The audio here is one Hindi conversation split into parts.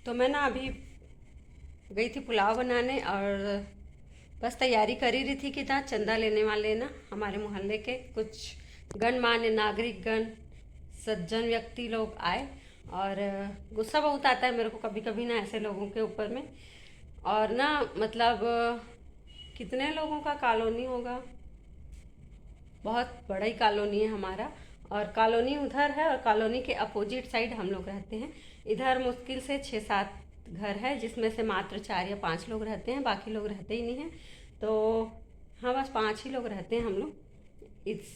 तो मैं ना अभी गई थी पुलाव बनाने और बस तैयारी कर ही रही थी कि ना चंदा लेने वाले ना हमारे मोहल्ले के कुछ गणमान्य नागरिकगण सज्जन व्यक्ति लोग आए। और गुस्सा बहुत आता है मेरे को कभी कभी ना ऐसे लोगों के ऊपर में। और ना मतलब कितने लोगों का कॉलोनी होगा, बहुत बड़ा ही कॉलोनी है हमारा। और कॉलोनी उधर है और कॉलोनी के अपोजिट साइड हम लोग रहते हैं। इधर मुश्किल से 6-7 घर है जिसमें से मात्र 4 या 5 लोग रहते हैं, बाकी लोग रहते ही नहीं हैं। तो हाँ, बस 5 ही लोग रहते हैं हम लोग इस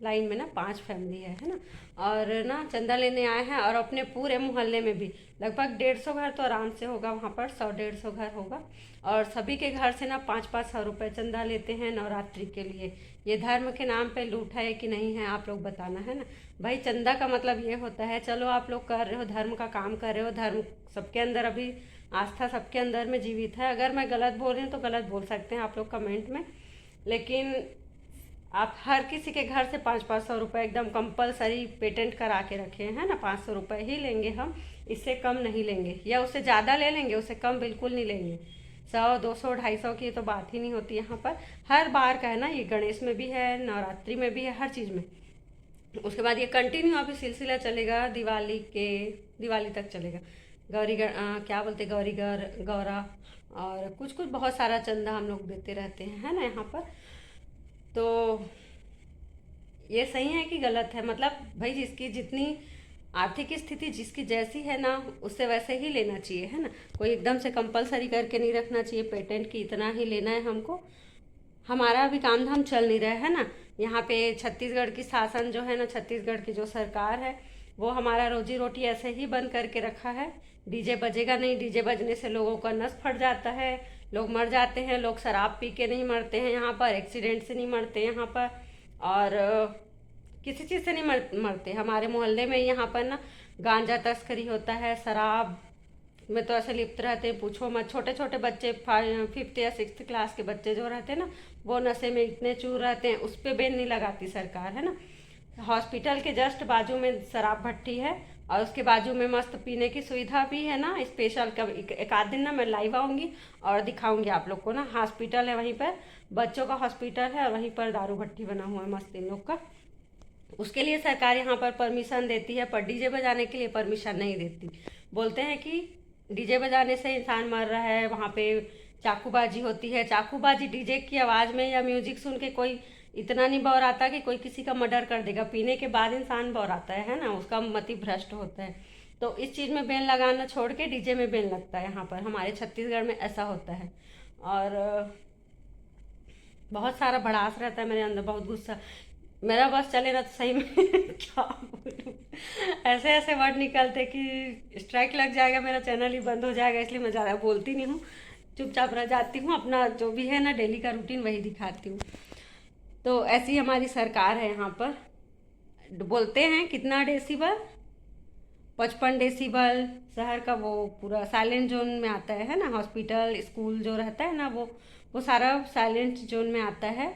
लाइन में ना, 5 फैमिली है ना। और ना चंदा लेने आए हैं और अपने पूरे मोहल्ले में भी लगभग 150 घर तो आराम से होगा, वहाँ पर 100-150 घर होगा। और सभी के घर से ना 5-5 सौ रुपये चंदा लेते हैं नवरात्रि के लिए। ये धर्म के नाम पे लूट है कि नहीं है, आप लोग बताना है ना भाई। चंदा का मतलब ये होता है, चलो आप लोग कर रहे हो धर्म का काम कर रहे हो, धर्म सबके अंदर अभी आस्था सबके अंदर में जीवित है। अगर मैं गलत बोल रही हूँ तो गलत बोल सकते हैं आप लोग कमेंट में, लेकिन आप हर किसी के घर से 5-5 सौ रुपये एकदम कंपलसरी पेटेंट करा के रखे हैं ना। 500 रुपये ही लेंगे हम, इससे कम नहीं लेंगे, या उससे ज़्यादा ले लेंगे, उससे कम बिल्कुल नहीं लेंगे। 100, 200, 250 की तो बात ही नहीं होती यहाँ पर। हर बार का है ना, ये गणेश में भी है, नवरात्रि में भी है, हर चीज़ में। उसके बाद ये कंटिन्यू अभी सिलसिला चलेगा दिवाली तक चलेगा। क्या बोलते, गौरा और कुछ कुछ बहुत सारा चंदा हम लोग देते रहते हैं, है ना यहाँ पर। तो ये सही है कि गलत है? मतलब भाई जिसकी जितनी आर्थिक स्थिति जिसकी जैसी है ना, उससे वैसे ही लेना चाहिए, है ना। कोई एकदम से कंपलसरी करके नहीं रखना चाहिए पेटेंट की इतना ही लेना है हमको। हमारा अभी काम धाम चल नहीं रहा है ना यहाँ पे। छत्तीसगढ़ की शासन जो है ना, छत्तीसगढ़ की जो सरकार है, वो हमारा रोजी रोटी ऐसे ही बंद करके रखा है। डीजे बजेगा नहीं, डीजे बजने से लोगों का नस फट जाता है, लोग मर जाते हैं। लोग शराब पी के नहीं मरते हैं यहाँ पर, एक्सीडेंट से नहीं मरते यहाँ पर, और किसी चीज़ से नहीं मरते। हमारे मोहल्ले में यहाँ पर ना गांजा तस्करी होता है, शराब में तो ऐसे लिप्त रहते हैं, पूछो मत। छोटे छोटे बच्चे 5th या 6th क्लास के बच्चे जो रहते हैं ना, वो नशे में इतने चूर रहते हैं, उस पर बैन नहीं लगाती सरकार, है ना। हॉस्पिटल के जस्ट बाजू में शराब भट्टी है और उसके बाजू में मस्त पीने की सुविधा भी है ना, स्पेशल। कब एक आध दिन ना मैं लाइव आऊँगी और दिखाऊंगी आप लोग को ना। हॉस्पिटल है वहीं पर, बच्चों का हॉस्पिटल है और वहीं पर दारू भट्टी बना हुआ है मस्त इन लोग का। उसके लिए सरकार यहाँ पर परमिशन देती है, पर डीजे बजाने के लिए परमिशन नहीं देती। बोलते हैं कि डीजे बजाने से इंसान मर रहा है, वहाँ पे चाकूबाजी होती है। चाकूबाजी डीजे की आवाज़ में या म्यूजिक सुन के कोई इतना नहीं बौराता कि कोई किसी का मर्डर कर देगा। पीने के बाद इंसान बौराता है ना, उसका मति भ्रष्ट होता है। तो इस चीज़ में बैन लगाना छोड़ के डीजे में बैन लगता है यहाँ पर। हमारे छत्तीसगढ़ में ऐसा होता है। और बहुत सारा भड़ास रहता है मेरे अंदर, बहुत गुस्सा। मेरा बस चले ना तो सही में क्या बोलूं, ऐसे ऐसे वर्ड निकलते कि स्ट्राइक लग जाएगा, मेरा चैनल ही बंद हो जाएगा। इसलिए मैं ज़्यादा बोलती नहीं हूँ, चुपचाप रह जाती हूँ। अपना जो भी है ना डेली का रूटीन वही दिखाती हूँ। तो ऐसी हमारी सरकार है यहाँ पर। बोलते हैं कितना डेसिबल, 55 डेसिबल। शहर का वो पूरा साइलेंट जोन में आता है ना। हॉस्पिटल स्कूल जो रहता है ना, वो सारा साइलेंट जोन में आता है।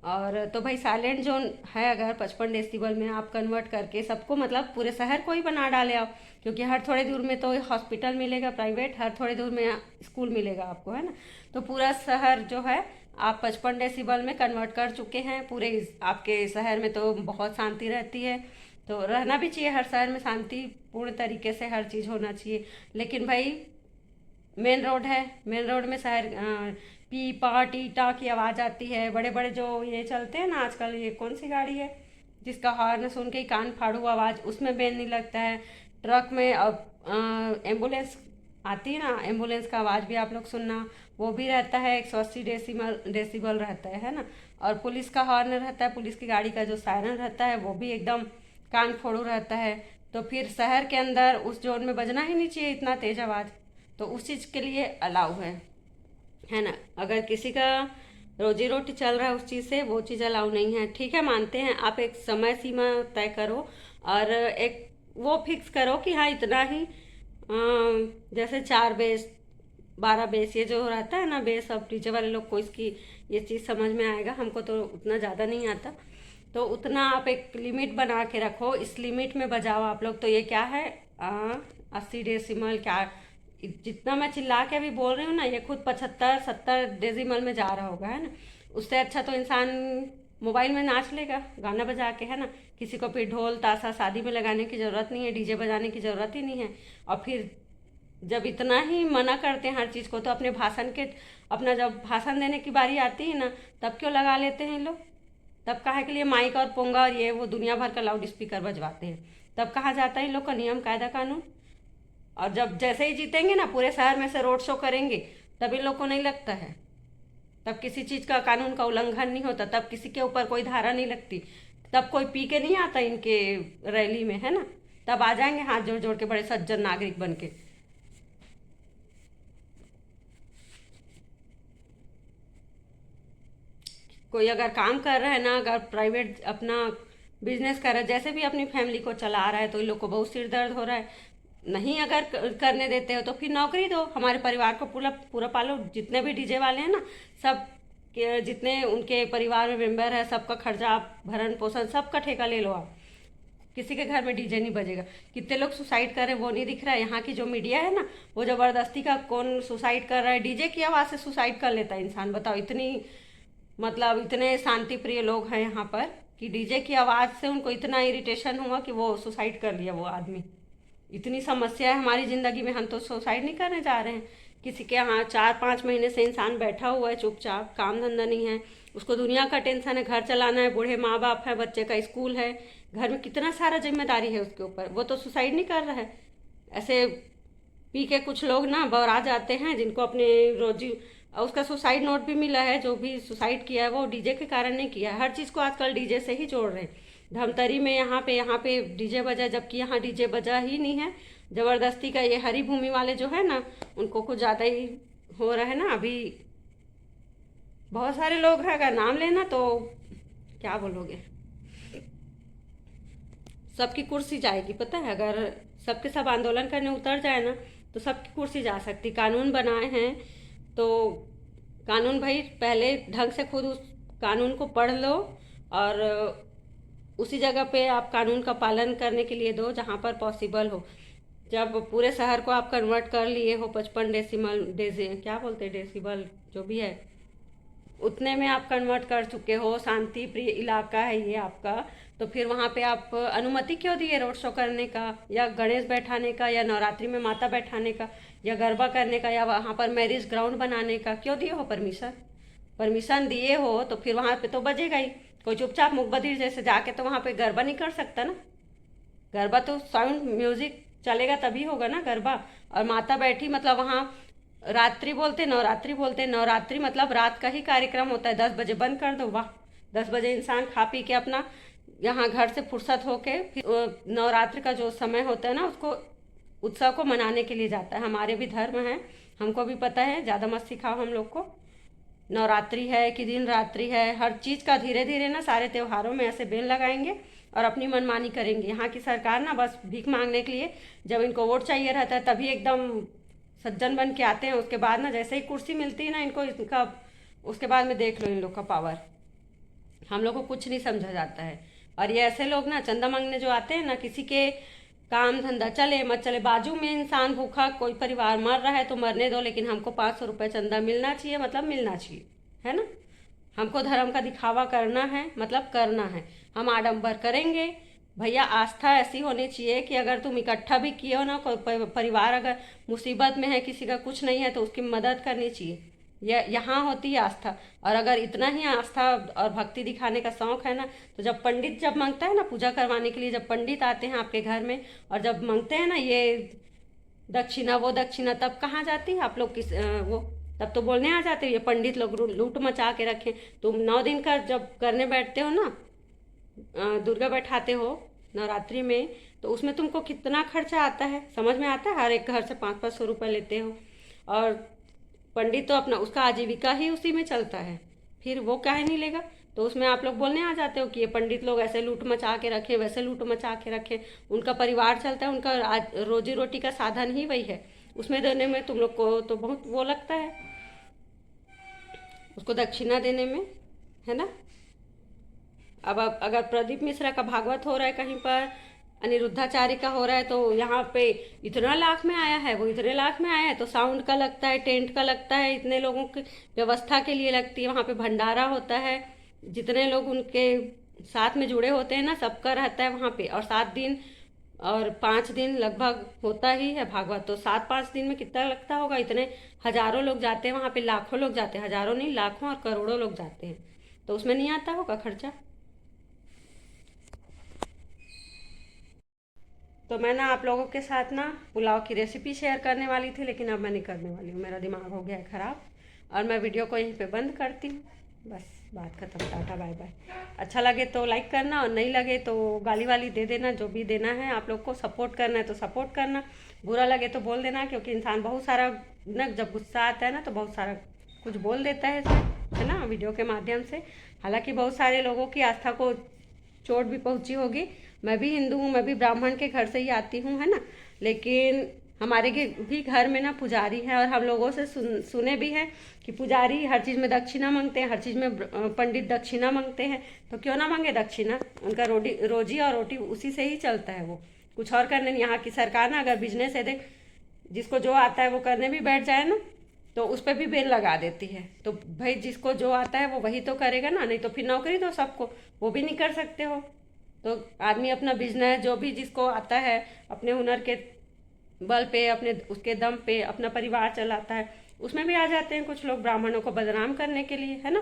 और तो भाई साइलेंट जोन है, अगर 55 डेसिबल में आप कन्वर्ट करके सबको, मतलब पूरे शहर को ही बना डाले आप, क्योंकि हर थोड़े दूर में तो हॉस्पिटल मिलेगा प्राइवेट, हर थोड़े दूर में स्कूल मिलेगा आपको, है ना। तो पूरा शहर जो है आप 55 डेसिबल में कन्वर्ट कर चुके हैं। पूरे आपके शहर में तो बहुत शांति रहती है, तो रहना भी चाहिए। हर शहर में शांतिपूर्ण तरीके से हर चीज़ होना चाहिए। लेकिन भाई मेन रोड है, मेन रोड में शहर पी पा टी टा की आवाज़ आती है। बड़े बड़े जो ये चलते हैं ना आजकल, ये कौन सी गाड़ी है जिसका हॉर्न सुन के ही कान फाड़ू आवाज़, उसमें बैन नहीं लगता है। ट्रक में अब एम्बुलेंस आती है ना, एम्बुलेंस का आवाज़ भी आप लोग सुनना, वो भी रहता है 180 डेसिबल रहता है ना। और पुलिस का हॉर्न रहता है, पुलिस की गाड़ी का जो सायरन रहता है वो भी एकदम कान फोड़ू रहता है। तो फिर शहर के अंदर उस जोन में बजना ही नहीं चाहिए इतना तेज आवाज़। तो उस चीज़ के लिए अलाउ है ना। अगर किसी का रोजी रोटी चल रहा है उस चीज़ से, वो चीज़ अलाउ नहीं है। ठीक है, मानते हैं आप एक समय सीमा तय करो और एक वो फिक्स करो कि हाँ इतना ही, जैसे 4 बेस 12 बेस ये जो रहता है ना बेस। अब टीचर वाले लोग को इसकी ये चीज़ समझ में आएगा, हमको तो उतना ज़्यादा नहीं आता। तो उतना आप एक लिमिट बना के रखो, इस लिमिट में बजाओ आप लोग। तो ये क्या है, 80 डेसिमल क्या जितना मैं चिल्ला के अभी बोल रही हूँ ना, ये खुद 75-70 डेसिमल में जा रहा होगा, है ना। उससे अच्छा तो इंसान मोबाइल में नाच लेगा गाना बजा के, है ना। किसी को फिर ढोल ताशा शादी में लगाने की ज़रूरत नहीं है, डीजे बजाने की ज़रूरत ही नहीं है। और फिर जब इतना ही मना करते हैं हर चीज़ को, तो अपने भाषण के, अपना जब भाषण देने की बारी आती है ना, तब क्यों लगा लेते हैं लोग। तब काहे के लिए माइक और पोंगा और ये वो दुनिया भर का लाउड स्पीकर बजवाते हैं। तब कहाँ जाता है इन लोग का नियम कायदा कानून। और जब जैसे ही जीतेंगे ना, पूरे शहर में से रोड शो करेंगे, तब इन लोग को नहीं लगता है। तब किसी चीज़ का कानून का उल्लंघन नहीं होता, तब किसी के ऊपर कोई धारा नहीं लगती, तब कोई पी के नहीं आता इनके रैली में, है ना। तब आ जाएंगे हाथ जोड़ जोड़ के बड़े सज्जन नागरिक बन के। कोई अगर काम कर रहा है ना, अगर प्राइवेट अपना बिजनेस कर रहा है, जैसे भी अपनी फैमिली को चला रहा है, तो इन लोग को बहुत सिर दर्द हो रहा है। नहीं अगर करने देते हो तो फिर नौकरी दो, हमारे परिवार को पूरा पूरा पालो। जितने भी डीजे वाले हैं ना, सब के जितने उनके परिवार में मेंबर है, सबका खर्चा, भरण पोषण, सबका ठेका ले लो आप। किसी के घर में डीजे नहीं बजेगा। कितने लोग सुसाइड कर रहे हैं वो नहीं दिख रहा है। यहाँ की जो मीडिया है ना, वो ज़बरदस्ती का कौन सुसाइड कर रहा है, डीजे की आवाज़ से सुसाइड कर लेता है इंसान। बताओ, इतनी मतलब इतने शांति प्रिय लोग हैं यहाँ पर कि डीजे की आवाज़ से उनको इतना इरिटेशन हुआ कि वो सुसाइड कर लिया वो आदमी। इतनी समस्या है हमारी ज़िंदगी में, हम तो सुसाइड नहीं करने जा रहे हैं। किसी के यहाँ 4-5 महीने से इंसान बैठा हुआ है चुपचाप, काम धंधा नहीं है, उसको दुनिया का टेंशन है, घर चलाना है, बूढ़े माँ बाप है, बच्चे का स्कूल है, घर में कितना सारा जिम्मेदारी है उसके ऊपर, वो तो सुसाइड नहीं कर रहा है। ऐसे पी के कुछ लोग ना बौरा जाते हैं, जिनको अपने रोजी, और उसका सुसाइड नोट भी मिला है। जो भी सुसाइड किया है वो डीजे के कारण नहीं किया है। हर चीज़ को आजकल डीजे से ही जोड़ रहे हैं। धमतरी में यहाँ पे डीजे बजा, जबकि यहाँ डीजे बजा ही नहीं है। ज़बरदस्ती का ये हरी भूमि वाले जो है ना, उनको कुछ ज़्यादा ही हो रहा है ना अभी। बहुत सारे लोग हैं, अगर नाम लेना तो क्या बोलोगे, सबकी कुर्सी जाएगी, पता है। अगर सबके सब आंदोलन करने उतर जाए ना, तो सबकी कुर्सी जा सकती। कानून बनाए हैं तो कानून भाई पहले ढंग से खुद उस कानून को पढ़ लो, और उसी जगह पे आप कानून का पालन करने के लिए दो जहाँ पर पॉसिबल हो। जब पूरे शहर को आप कन्वर्ट कर लिए हो 55 क्या बोलते हैं, डेसिबल जो भी है, उतने में आप कन्वर्ट कर चुके हो, शांति प्रिय इलाका है ये आपका, तो फिर वहाँ पे आप अनुमति क्यों दिए रोड शो करने का, या गणेश बैठाने का, या नवरात्रि में माता बैठाने का, या गरबा करने का, या वहाँ पर मैरिज ग्राउंड बनाने का क्यों दिए हो परमिशन। परमिशन दिए हो तो फिर वहाँ पे तो बजेगा ही। कोई चुपचाप मुख बधिर जैसे जाके तो वहाँ पे गरबा नहीं कर सकता ना। गरबा तो साउंड म्यूजिक चलेगा तभी होगा ना गरबा। और माता बैठी मतलब वहाँ रात्रि बोलते, नवरात्रि बोलते, नवरात्रि मतलब रात का ही कार्यक्रम होता है। 10 बजे बंद कर दो, वाह। 10 बजे इंसान खा पी के अपना यहाँ घर से फुर्सत होके फिर नवरात्रि का जो समय होता है ना, उसको उत्सव को मनाने के लिए जाता है। हमारे भी धर्म है, हमको भी पता है, ज़्यादा मत सिखाओ हम लोग को। नवरात्रि है कि दिन रात्रि है, हर चीज़ का धीरे धीरे ना सारे त्योहारों में ऐसे बेल लगाएंगे और अपनी मनमानी करेंगे। यहाँ की सरकार ना बस भीख मांगने के लिए, जब इनको वोट चाहिए रहता है तभी एकदम सज्जन बन के आते हैं। उसके बाद ना जैसे ही कुर्सी मिलती है ना इनको, इनका उसके बाद में देख लो इन लोग का पावर। हम लोग को कुछ नहीं समझा जाता है। और ये ऐसे लोग ना चंदा मांगने जो आते हैं ना, किसी के काम धंधा चले मत चले, बाजू में इंसान भूखा, कोई परिवार मर रहा है तो मरने दो, लेकिन हमको 500 रुपये चंदा मिलना चाहिए, मतलब मिलना चाहिए, है ना। हमको धर्म का दिखावा करना है, मतलब करना है, हम आडंबर करेंगे। भैया आस्था ऐसी होनी चाहिए कि अगर तुम इकट्ठा भी किए हो ना, कोई परिवार अगर मुसीबत में है, किसी का कुछ नहीं है, तो उसकी मदद करनी चाहिए। यह यहाँ होती है आस्था। और अगर इतना ही आस्था और भक्ति दिखाने का शौक है ना, तो जब पंडित जब मांगता है ना पूजा करवाने के लिए, जब पंडित आते हैं आपके घर में और जब मांगते हैं ना ये दक्षिणा वो दक्षिणा, तब कहाँ जाती है आप लोग किस वो, तब तो बोलने आ जाते हैं ये पंडित लोग लूट मचा के रखें। तुम 9 दिन का जब करने बैठते हो ना, दुर्गा बैठाते हो नवरात्रि में, तो उसमें तुमको कितना खर्चा आता है समझ में आता है। हर एक घर से 500-500 रुपये लेते हो, और पंडित तो अपना उसका आजीविका ही उसी में चलता है, फिर वो काहे नहीं लेगा। तो उसमें आप लोग बोलने आ जाते हो कि ये पंडित लोग ऐसे लूट मचा के रखे, वैसे लूट मचा के रखे, उनका परिवार चलता है, उनका रोजी रोटी का साधन ही वही है। उसमें देने में तुम लोग को तो बहुत वो लगता है, उसको दक्षिणा देने में, है ना। अब अगर प्रदीप मिश्रा का भागवत हो रहा है कहीं पर, अनिरुद्धाचार्य का हो रहा है तो यहाँ पे इतना लाख में आया है, वो इतने लाख में आया है, तो साउंड का लगता है, टेंट का लगता है, इतने लोगों की व्यवस्था के लिए लगती है। वहाँ पे भंडारा होता है, जितने लोग उनके साथ में जुड़े होते हैं ना, सबका रहता है वहाँ पे। और 7 दिन और 5 दिन लगभग होता ही है भागवत। तो 7-5 दिन में कितना लगता होगा, इतने हजारों लोग जाते हैं वहाँ पे, लाखों लोग जाते हैं, हजारों नहीं लाखों और करोड़ों लोग जाते हैं। तो उसमें नहीं आता होगा खर्चा। तो मैं ना आप लोगों के साथ ना पुलाव की रेसिपी शेयर करने वाली थी, लेकिन अब मैं नहीं करने वाली हूँ, मेरा दिमाग हो गया है ख़राब। और मैं वीडियो को यहीं पे बंद करती हूँ। बस बात खत्म, टाटा बाय बाय। अच्छा लगे तो लाइक करना, और नहीं लगे तो गाली वाली दे देना, जो भी देना है। आप लोग को सपोर्ट करना है तो सपोर्ट करना, बुरा लगे तो बोल देना, क्योंकि इंसान बहुत सारा ना, जब गुस्सा आता है ना तो बहुत सारा कुछ बोल देता है इसमें, है ना, वीडियो के माध्यम से। हालांकि बहुत सारे लोगों की आस्था को चोट भी पहुंची होगी। मैं भी हिंदू हूँ, मैं भी ब्राह्मण के घर से ही आती हूँ, है ना। लेकिन हमारे भी घर में ना पुजारी है, और हम लोगों से सुने भी हैं कि पुजारी हर चीज़ में दक्षिणा मांगते हैं, हर चीज़ में पंडित दक्षिणा मांगते हैं। तो क्यों ना मांगे दक्षिणा, उनका रोजी और रोटी उसी से ही चलता है, वो कुछ और करने नहीं। यहाँ की सरकार ना अगर बिजनेस है, देख, जिसको जो आता है वो करने भी बैठ जाए ना, तो उस पर भी बेल लगा देती है। तो भाई जिसको जो आता है वो वही तो करेगा ना, नहीं तो फिर नौकरी दो सबको, वो भी नहीं कर सकते हो। तो आदमी अपना बिजनेस जो भी जिसको आता है, अपने हुनर के बल पे, अपने उसके दम पे अपना परिवार चलाता है। उसमें भी आ जाते हैं कुछ लोग ब्राह्मणों को बदनाम करने के लिए, है ना।